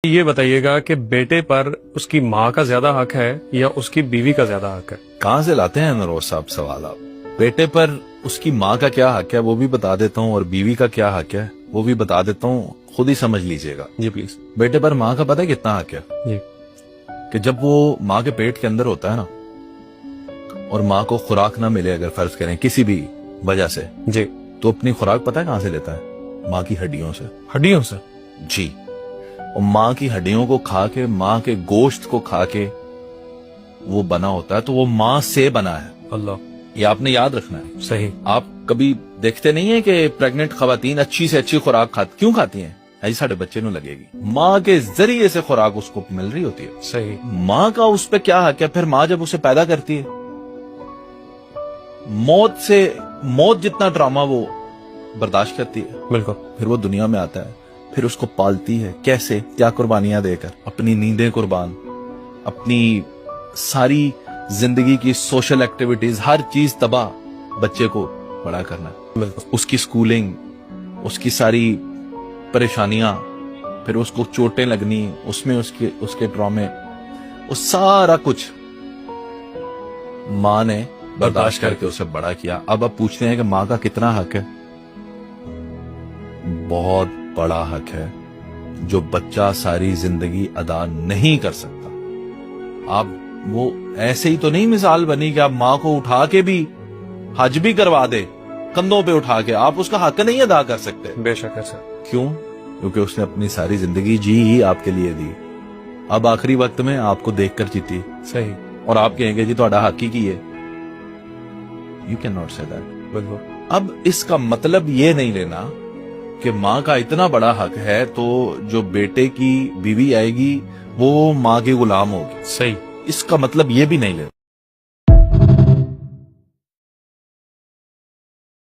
یہ بتائیے گا کہ بیٹے پر اس کی ماں کا زیادہ حق ہے یا اس کی بیوی کا زیادہ حق ہے؟ کہاں سے لاتے ہیں نروز صاحب سوال آپ؟ بیٹے پر اس کی ماں کا کیا حق ہے وہ بھی بتا دیتا ہوں، اور بیوی کا کیا حق ہے وہ بھی بتا دیتا ہوں، خود ہی سمجھ لیجئے گا جی پلیز۔ بیٹے پر ماں کا پتہ ہے کتنا حق ہے؟ جی۔ کہ جب وہ ماں کے پیٹ کے اندر ہوتا ہے نا، اور ماں کو خوراک نہ ملے، اگر فرض کریں کسی بھی وجہ سے، جی، تو اپنی خوراک پتہ ہے کہاں سے لیتا ہے؟ ماں کی ہڈیوں سے۔ ہڈیوں سے؟ جی، اور ماں کی ہڈیوں کو کھا کے، ماں کے گوشت کو کھا کے وہ بنا ہوتا ہے، تو وہ ماں سے بنا ہے۔ اللہ، یہ آپ نے یاد رکھنا ہے۔ صحیح۔ آپ کبھی دیکھتے نہیں ہیں کہ پریگننٹ خواتین اچھی سے اچھی خوراک کیوں کھاتی ہیں؟ ایسے ساڑھے بچے نو لگے گی، ماں کے ذریعے سے خوراک اس کو مل رہی ہوتی ہے۔ صحیح۔ ماں کا اس پہ کیا حق ہے؟ پھر ماں جب اسے پیدا کرتی ہے، موت جتنا ڈرامہ وہ برداشت کرتی ہے، بالکل۔ پھر وہ دنیا میں آتا ہے، پھر اس کو پالتی ہے، کیسے؟ کیا قربانیاں دے کر، اپنی نیندیں قربان، اپنی ساری زندگی کی سوشل ایکٹیویٹیز، ہر چیز تباہ، بچے کو بڑا کرنا، بالکل۔ اس کی سکولنگ، اس کی ساری پریشانیاں، پھر اس کو چوٹیں لگنی، اس میں اس کے ڈرامے، وہ سارا کچھ ماں نے برداشت کر کے اسے بڑا کیا۔ اب پوچھتے ہیں کہ ماں کا کتنا حق ہے؟ بہت بڑا حق ہے، جو بچہ ساری زندگی ادا نہیں کر سکتا۔ آپ وہ ایسے ہی تو نہیں مثال بنی کہ آپ ماں کو اٹھا کے بھی حج بھی کروا دے، کندھوں پہ اٹھا کے، آپ اس کا حق نہیں ادا کر سکتے۔ بے شک ہے سر۔ کیوں؟ کیونکہ اس نے اپنی ساری زندگی جی ہی آپ کے لیے دی، اب آخری وقت میں آپ کو دیکھ کر جیتی، صحیح۔ اور آپ کہیں گے جی تہاڈا حق ہی کی ہے؟ یو کین ناٹ سے دیٹ۔ بالکل۔ اب اس کا مطلب یہ نہیں لینا کہ ماں کا اتنا بڑا حق ہے تو جو بیٹے کی بیوی آئے گی وہ ماں کی غلام ہوگی، صحیح۔ اس کا مطلب یہ بھی نہیں لینا۔